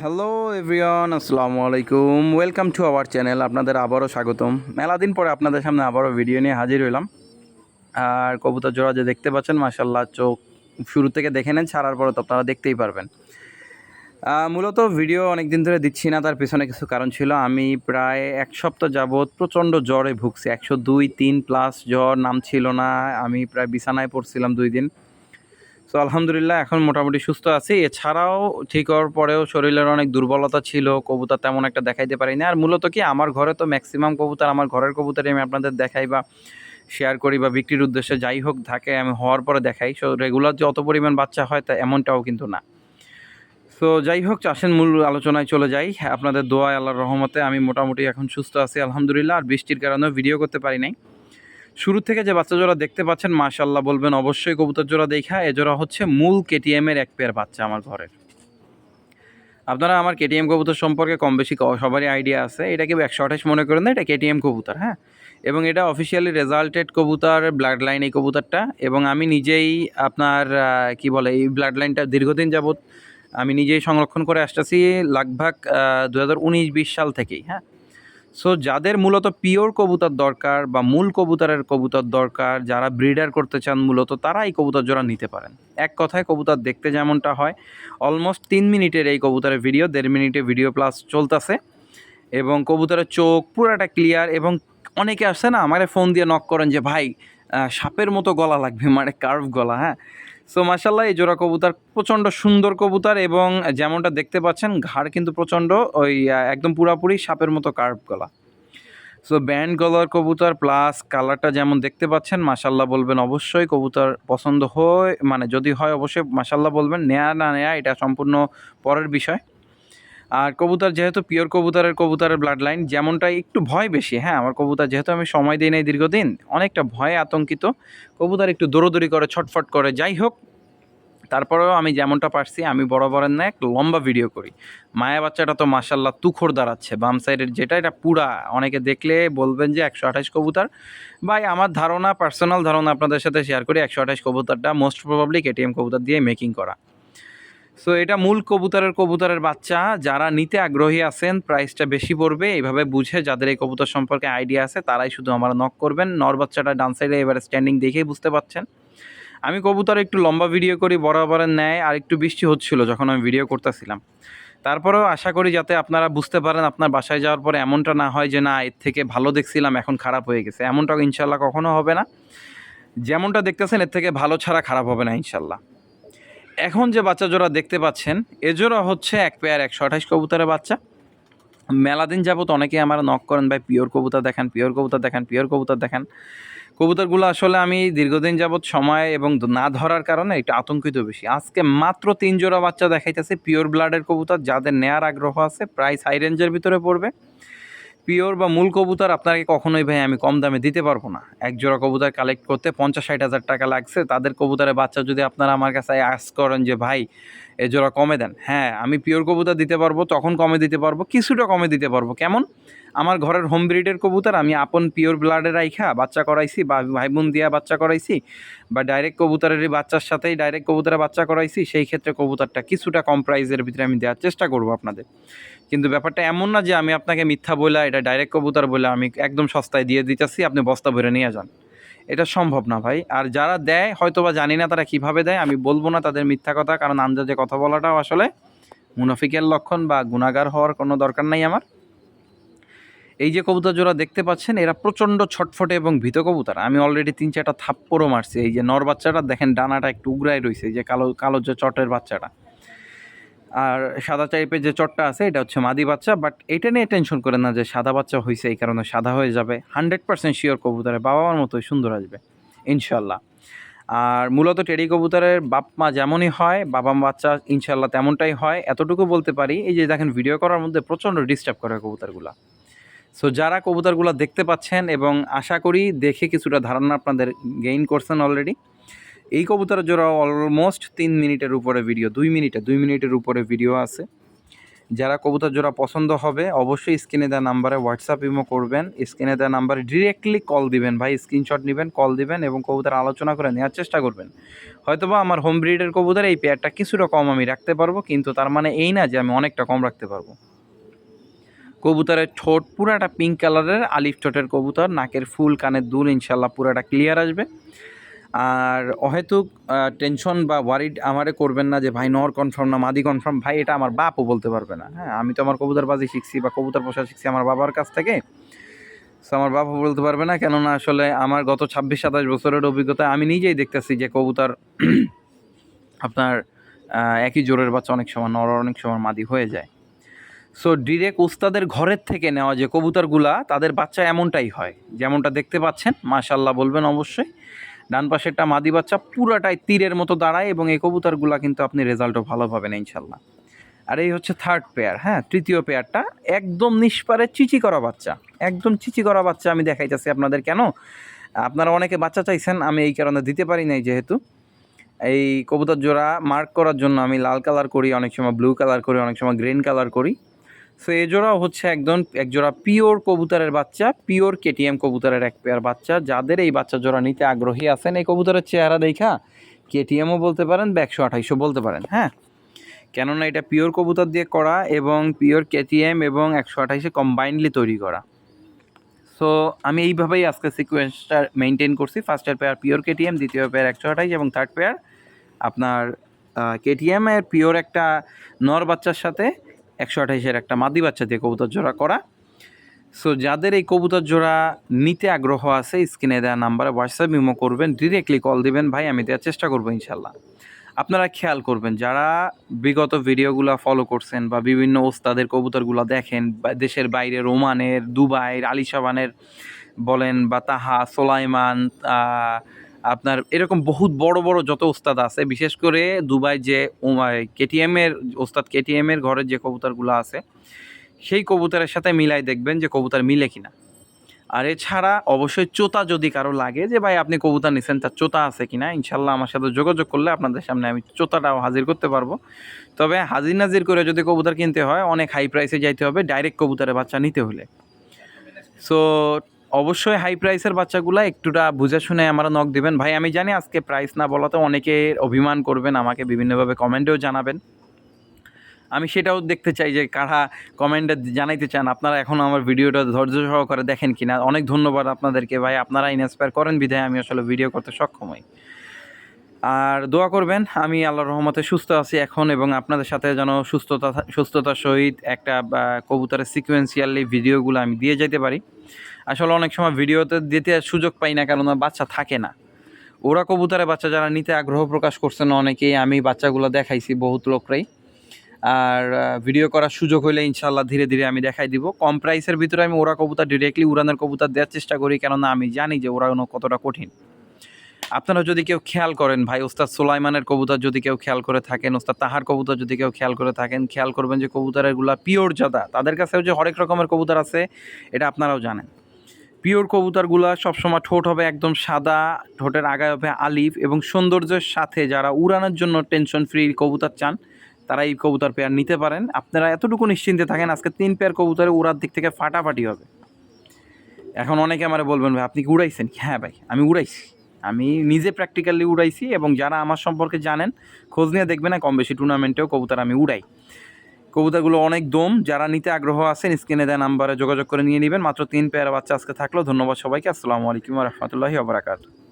Hello everyone, আসসালামু আলাইকুম। Welcome to our channel. আপনাদের আবারও স্বাগতম। মেলা দিন পরে আপনাদের সামনে আবারও ভিডিও নিয়ে হাজির হইলাম। আর কবুতর জোড়া যে দেখতে পাচ্ছেন, মাশাআল্লাহ, চোখ শুরু থেকে দেখে নেন, ছাড়ার পরে তো আপনারা দেখতেই পারবেন। মূলত ভিডিও অনেক দিন ধরে দিচ্ছি না, তার পেছনে কিছু কারণ ছিল। আমি প্রায় এক সপ্তাহ যাবৎ প্রচণ্ড জ্বরে ভুগছি। 102-3 প্লাস জ্বর, নাম ছিল না। আমি প্রায় বিছানায় পড়ছিলাম 2 দিন। তো আলহামদুলিল্লাহ এখন মোটামুটি সুস্থ আছি। এছাড়াও ঠিক হওয়ার পরেও শরীরের অনেক দুর্বলতা ছিল। কবুতর তেমন একটা দেখাইতে পারি না। আর মূলত কি, আমার ঘরে তো ম্যাক্সিমাম কবুতর আমার ঘরের কবুতরই আমি আপনাদের দেখাই বা শেয়ার করি বা বিক্রির উদ্দেশ্যে যাই হোক থাকে, আমি হওয়ার পরে দেখাই। সো রেগুলার যে অত পরিমাণ বাচ্চা হয় তা এমনটাও কিন্তু না। সো যাই হোক, আসেন মূল আলোচনায় চলে যাই। আপনাদের দোয়ায়, আল্লাহর রহমতে আমি মোটামুটি এখন সুস্থ আছি আলহামদুলিল্লাহ। আর বৃষ্টির কারণেও ভিডিও করতে পারি নাই। শুরু থেকে যে বাচ্চা জোড়া দেখতে পাচ্ছেন, মাশাআল্লাহ বলবেন অবশ্যই কবুতর জোড়া দেখা। এ জোড়া হচ্ছে মূল কেটিএমের এক পেয়ার বাচ্চা আমার ঘরের। আপনারা আমার কেটিএম কবুতর সম্পর্কে কম বেশি সবারই আইডিয়া আছে। এটা কেউ 128 মনে করেন না, এটা কেটিএম কবুতর, হ্যাঁ। এবং এটা অফিসিয়ালি রেজাল্টেড কবুতর, ব্লাড লাইন এই কবুতরটা। এবং আমি নিজেই আপনার কি বলে, এই ব্লাড লাইনটা দীর্ঘদিন যাবৎ আমি নিজেই সংরক্ষণ করে আসতেছি, লাগভাগ 2019-20 সাল থেকেই, হ্যাঁ। সো যাদের মূলত পিওর কবুতর দরকার বা মূল কবুতরের কবুতর দরকার, যারা ব্রিডার করতে চান মূলত, তারা এই কবুতর জোড়া নিতে পারেন। এক কথায় কবুতর দেখতে যেমনটা হয়, অলমোস্ট 3 মিনিটের এই কবুতরের ভিডিও, 1.5 মিনিটে ভিডিও প্লাস চলতেছে। এবং কবুতরের চোখ পুরাটা ক্লিয়ার। এবং অনেকে আসছে না, আমারে ফোন দিয়ে নক করেন যে ভাই, সাপের মতো গলা লাগবে, মানে কার্ভ গলা, হ্যাঁ। সো মাশাআল্লাহ, এই জোড়া কবুতর প্রচণ্ড সুন্দর কবুতর। এবং যেমনটা দেখতে পাচ্ছেন, ঘাড় কিন্তু প্রচণ্ড ওই একদম পুরাপুরি সাপের মতো কার্ভ গলা। সো ব্যান্ড গলার কবুতর প্লাস কালারটা যেমন দেখতে পাচ্ছেন, মাশাআল্লাহ বলবেন অবশ্যই। কবুতর পছন্দ হয়, মানে যদি হয় অবশ্যই মাশাআল্লাহ বলবেন। নেয়া না নেয়া এটা সম্পূর্ণ পরের বিষয়। আর কবুতর যেহেতু পিওর কবুতরের ব্লাড লাইন, যেমনটা একটু ভয় বেশি, হ্যাঁ। আমার কবুতর যেহেতু আমি সময় দিই নাই দীর্ঘদিন, অনেকটা ভয়ে আতঙ্কিত। কবুতর একটু দৌড়োদৌড়ি করে, ছটফট করে, যাই হোক। তারপরেও আমি যেমনটা পারছি, আমি বরাবরের ন্যায় একটা লম্বা ভিডিও করি। মায়া বাচ্চাটা তো মাশাআল্লাহ তুখোড় দাঁড়াচ্ছে, বাম সাইডের যেটা, এটা পুরা, অনেকে দেখলে বলবেন যে 128 কবুতর। ভাই আমার ধারণা, পার্সোনাল ধারণা আপনাদের সাথে শেয়ার করি, 128 কবুতরটা মোস্ট প্রবাবলি কেটিএম কবুতর দিয়ে মেকিং করা। সো এটা মূল কবুতরের বাচ্চা। যারা নিতে আগ্রহী আছেন, প্রাইসটা বেশি পড়বে, এইভাবে বুঝে যাদের এই কবুতর সম্পর্কে আইডিয়া আছে, তারাই শুধু আমার নক করবেন। নর বাচ্চাটা ডান সাইডে এবারে স্ট্যান্ডিং দেখেই বুঝতে পাচ্ছেন। আমি কবুতর একটু লম্বা ভিডিও করি বরাবরের ন্যায়। আর একটু বৃষ্টি হচ্ছিল যখন আমি ভিডিও করতেছিলাম। তারপরেও আশা করি যাতে আপনারা বুঝতে পারেন, আপনার বাসায় যাওয়ার পরে এমনটা না হয় যে না, এর থেকে ভালো দেখছিলাম এখন খারাপ হয়ে গেছে। এমনটা ইনশাল্লাহ কখনো হবে না। যেমনটা দেখতেছেন এর থেকে ভালো ছাড়া খারাপ হবে না ইনশাল্লাহ। এখন যে বাচ্চা জোড়া দেখতে পাচ্ছেন, এ জোড়া হচ্ছে এক পেয়ার 128 কবুতরের বাচ্চা। মেলাদিন যাবত অনেকেই আমার নক করেন, ভাই পিওর কবুতর দেখান, পিওর কবুতর দেখান, পিওর কবুতর দেখান। কবুতরগুলো আসলে আমি দীর্ঘদিন যাবৎ সময় এবং না ধরার কারণে একটু আতঙ্কিত বেশি। আজকে মাত্র 3 জোড়া বাচ্চা দেখাইতেছে পিওর ব্লাডের কবুতর, যাদের নেয়ার আগ্রহ আছে। প্রাইস হাই রেঞ্জের ভিতরে পড়বে। পিওর বা মূল কবুতর আপনাকে কখনোই ভাই আমি কম দামে দিতে পারবো না। এক জোড়া কবুতর কালেক্ট করতে 50-60 হাজার টাকা লাগছে। তাদের কবুতরের বাচ্চা যদি আপনারা আমার কাছে আস্ক করেন যে ভাই এ জোড়া কমে দেন, হ্যাঁ আমি পিওর কবুতর দিতে পারবো, তখন কমে দিতে পারবো, কিছুটা কমে দিতে পারবো। কেমন? আমার ঘরের হোম ব্রিডের কবুতর আমি আপন পিওর ব্লাডের রাইখা বাচ্চা করাইছি, বা ভাই বোন দিয়া বাচ্চা করাইছি, বা ডাইরেক্ট কবুতরেরই বাচ্চার সাথেই ডাইরেক্ট কবুতরের বাচ্চা করাইছি, সেই ক্ষেত্রে কবুতরটা কিছুটা কম প্রাইসের ভিতরে আমি দেওয়ার চেষ্টা করবো আপনাদের। কিন্তু ব্যাপারটা এমন না যে আমি আপনাকে মিথ্যা বলে, এটা ডাইরেক্ট কবুতর বলে আমি একদম সস্তায় দিয়ে দিতেছি, আপনি বস্তা ভরে নিয়ে যান। এটা সম্ভব না ভাই। আর যারা দেয় হয়তোবা জানি না তারা কিভাবে দেয়, আমি বলবো না তাদের মিথ্যা কথা, কারণ আন্দাজে কথা বলাটাও আসলে মুনাফিকের লক্ষণ বা গুনাহগার হওয়ার কোনো দরকার নাই আমার। এই যে কবুতর জোড়া দেখতে পাচ্ছেন, এরা প্রচণ্ড ছটফটে এবং ভীত কবুতর। আমি অলরেডি 3-4টা থাপ্পড়ও মারছি। এই যে নর বাচ্চাটা দেখেন, ডানাটা একটু উগরাই রয়েছে, এই যে কালো কালো যে চটের বাচ্চাটা। আর সাদা টাইপের যে চটটা আছে, এটা হচ্ছে মাদি বাচ্চা। বাট এটা নিয়ে টেনশন করেন না যে সাদা বাচ্চা হয়েছে এই কারণে সাদা হয়ে যাবে। 100% শিওর কবুতরের বাবা মার মতোই সুন্দর আসবে ইনশাল্লাহ। আর মূলত টেডি কবুতরের বাপ মা যেমনই হয়, বাবা বাচ্চা ইনশাল্লাহ তেমনটাই হয়। এতটুকু বলতে পারি, এই যে দেখেন ভিডিও করার মধ্যে প্রচণ্ড ডিস্টার্ব করে কবুতরগুলা। সো যারা কবুতরগুলো দেখতে পাচ্ছেন, এবং আশা করি দেখে কিছুটা ধারণা আপনাদের গেইন করছেন অলরেডি, এই কবুতরের জোড়া অলমোস্ট 3 মিনিটের উপরে ভিডিও, 2 মিনিটের উপরে ভিডিও আছে। যারা কবুতর জোড়া পছন্দ হবে অবশ্যই স্ক্রিনে দেওয়া নাম্বারে হোয়াটসঅ্যাপ ইমো করবেন, স্ক্রিনে দেওয়া নাম্বারে ডিরেক্টলি কল দিবেন ভাই, স্ক্রিনশট নেবেন, কল দিবেন এবং কবুতর আলোচনা করে নেওয়ার চেষ্টা করবেন। হয়তোবা আমার হোম ব্রিডের কবুতর এই পেয়ারটা কিছুটা কম আমি রাখতে পারবো, কিন্তু তার মানে এই না যে আমি অনেকটা কম রাখতে পারবো। কবুতরের ঠোঁট পুরাটা পিঙ্ক কালারের আলিফ ঠোঁটের কবুতর, নাকের ফুল, কানের দুল ইনশাল্লাহ পুরাটা ক্লিয়ার আসবে। আর অহেতুক টেনশন বা ওয়ারিড আমারে করবেন না যে ভাই নর কনফার্ম না মাদি কনফার্ম, ভাই এটা আমার বাপও বলতে পারবে না। হ্যাঁ, আমি তো আমার কবুতরবাজি শিখছি বা কবুতর পোষা শিখছি আমার বাবার কাছ থেকে, সো আমার বাপও বলতে পারবে না। কেননা আসলে আমার গত 26-27 বছরের অভিজ্ঞতা আমি নিজেই দেখতেছি যে কবুতর আপনার একই জোরের বাচ্চা অনেক সময় নর, অনেক সময় মাদি হয়ে যায়। সো ডিরেক্ট উস্তাদের ঘরের থেকে নেওয়া যে কবুতরগুলা তাদের বাচ্চা এমনটাই হয়, যেমনটা দেখতে পাচ্ছেন। মাশাল্লাহ বলবেন অবশ্যই। ডান পাশেরটা মাদি বাচ্চা পুরাটাই তীরের মতো দাঁড়ায় এবং এই কবুতরগুলা কিন্তু আপনি রেজাল্টও ভালো পাবেন ইনশাল্লাহ। আর এই হচ্ছে থার্ড পেয়ার। হ্যাঁ, তৃতীয় পেয়ারটা একদম নিষ্পারে চিচি করা বাচ্চা, একদম চিচি করা বাচ্চা আমি দেখাইতেছি আপনাদের। কেন আপনারা অনেকে বাচ্চা চাইছেন, আমি এই কারণে দিতে পারি নাই, যেহেতু এই কবুতর জোড়া মার্ক করার জন্য আমি লাল কালার করি, অনেক সময় ব্লু কালার করি, অনেক সময় গ্রিন কালার করি। সো এই জোড়াও হচ্ছে একদম একজোড়া পিওর কবুতরের বাচ্চা, পিওর কেটিএম কবুতরের এক পেয়ার বাচ্চা। যাদের এই বাচ্চা জোড়া নিতে আগ্রহী আছেন, এই কবুতরের চেহারা দেখা কেটিএমও বলতে পারেন বা 128ও বলতে পারেন। হ্যাঁ, কেননা এটা পিওর কবুতর দিয়ে করা এবং পিওর কেটিএম এবং 128 কম্বাইন্ডলি তৈরি করা। সো আমি এইভাবেই আজকে সিকোয়েন্সটা মেনটেন করছি। ফার্স্টের পেয়ার পিওর কেটিএম, দ্বিতীয় পেয়ার 128 এবং থার্ড পেয়ার আপনার কেটিএম এর পিওর একটা নর বাচ্চার সাথে 128-এর একটা মাদি বাচ্চা দিয়ে কবুতর জোড়া করা। সো যাদের এই কবুতর জোড়া নিতে আগ্রহ আছে স্ক্রিনে দেওয়া নাম্বারে হোয়াটসঅ্যাপ ইমো করবেন, ডিরেক্টলি কল দিবেন ভাই, আমি দেওয়ার চেষ্টা করবো ইনশাল্লাহ। আপনারা খেয়াল করবেন যারা বিগত ভিডিওগুলো ফলো করছেন বা বিভিন্ন ওস্তাদের কবুতরগুলো দেখেন, দেশের বাইরে ওমানের, দুবাইয়ের, আলিশাবানের বলেন বা তাহা, সোলাইমান, আপনার এরকম বহুত বড় বড় যত ওস্তাদ আছে, বিশেষ করে দুবাই যে কেটিএমের ওস্তাদ, কেটিএমের ঘরের যে কবুতরগুলো আছে সেই কবুতরের সাথে মিলাই দেখবেন যে কবুতর মিলে কিনা। আর এছাড়া অবশ্যই চোতা যদি কারো লাগে যে ভাই আপনি কবুতর নিছেন তার চোতা আছে কিনা, ইনশাল্লাহ আমার সাথে যোগাযোগ করলে আপনাদের সামনে আমি চোতাটাও হাজির করতে পারবো। তবে হাজির নাজির করে যদি কবুতর কিনতে হয় অনেক হাই প্রাইসে যাইতে হবে ডাইরেক্ট কবুতরের বাচ্চা নিতে হলে। সো অবশ্যই হাই প্রাইসের বাচ্চাগুলো একটুটা বুঝে শুনে আমরা নক দিবেন ভাই। আমি জানি আজকে প্রাইস না বলাতে অনেকে অভিমান করবেন, আমাকে বিভিন্নভাবে কমেন্টেও জানাবেন। আমি সেটাও দেখতে চাই যে কারা কমেন্টে জানাইতে চান আপনারা এখনও আমার ভিডিওটা ধৈর্য সহকারে দেখেন কিনা। অনেক ধন্যবাদ আপনাদেরকে ভাই, আপনারা ইন্সপায়ার করেন বিধায় আমি আসলে ভিডিও করতে সক্ষম হই। আর দোয়া করবেন আমি আল্লাহর রহমতে সুস্থ আছি এখন এবং আপনাদের সাথে যেন সুস্থতার সহিত একটা কবুতরের সিকোয়েন্সিয়ালি ভিডিওগুলো আমি দিয়ে যেতে পারি। আসলে অনেক সময় ভিডিওতে দিতে সুযোগ পাই না, কারণ বাচ্চা থাকে না। ওরা কবুতরের বাচ্চা যারা নিতে আগ্রহ প্রকাশ করছেন অনেকেই, আমি বাচ্চাগুলো দেখাইছি বহুত লোকরাই। আর ভিডিও করার সুযোগ হলে ইনশাল্লাহ ধীরে ধীরে আমি দেখাই দিব। কম প্রাইসের ভিতরে আমি ওরা কবুতর ডিরেক্টলি উড়ানের কবুতর দেওয়ার চেষ্টা করি, কেননা আমি জানি যে ওড়ানো কতটা কঠিন। আপনারা যদি কেউ খেয়াল করেন ভাই, ওস্তাদ সুলাইমানের কবুতর যদি কেউ খেয়াল করে থাকেন, ওস্তাদ তাহার কবুতর যদি কেউ খেয়াল করে থাকেন, খেয়াল করবেন যে কবুতরেরগুলা পিওর জাদা। তাদের কাছেও যে হরেক রকমের কবুতর আছে এটা আপনারাও জানেন। পিওর কবুতরগুলা সবসময় ঠোঁট হবে একদম সাদা, ঠোঁটের আগায় হবে আলিফ এবং সৌন্দর্যের সাথে যারা উড়ানোর জন্য টেনশন ফ্রি কবুতর চান তারা এই কবুতর পেয়ার নিতে পারেন। আপনারা এতটুকু নিশ্চিন্তে থাকেন, আজকে 3 পেয়ার কবুতরে উড়ার দিক থেকে ফাটাফাটি হবে। এখন অনেকে আমারে বলবেন ভাই আপনি কি উড়াইছেন? হ্যাঁ ভাই, আমি উড়াইছি, আমি নিজে প্র্যাকটিক্যালি উড়াইছি এবং যারা আমার সম্পর্কে জানেন খোঁজ নিয়ে দেখবেন না, কম বেশি টুর্নামেন্টেও কবুতর আমি উড়াই। কবুতরগুলো অনেক দম, যারা নিতে আগ্রহ আছেন স্ক্রিনে দেওয়া নাম্বারে যোগাযোগ করে নিয়ে নেবেন। মাত্র 3 পেয়ার বাচ্চা আজকে থাকলো। ধন্যবাদ সবাইকে। আসসালামু আলাইকুম ওয়া রাহমাতুল্লাহি ওয়া বারাকাতুহু।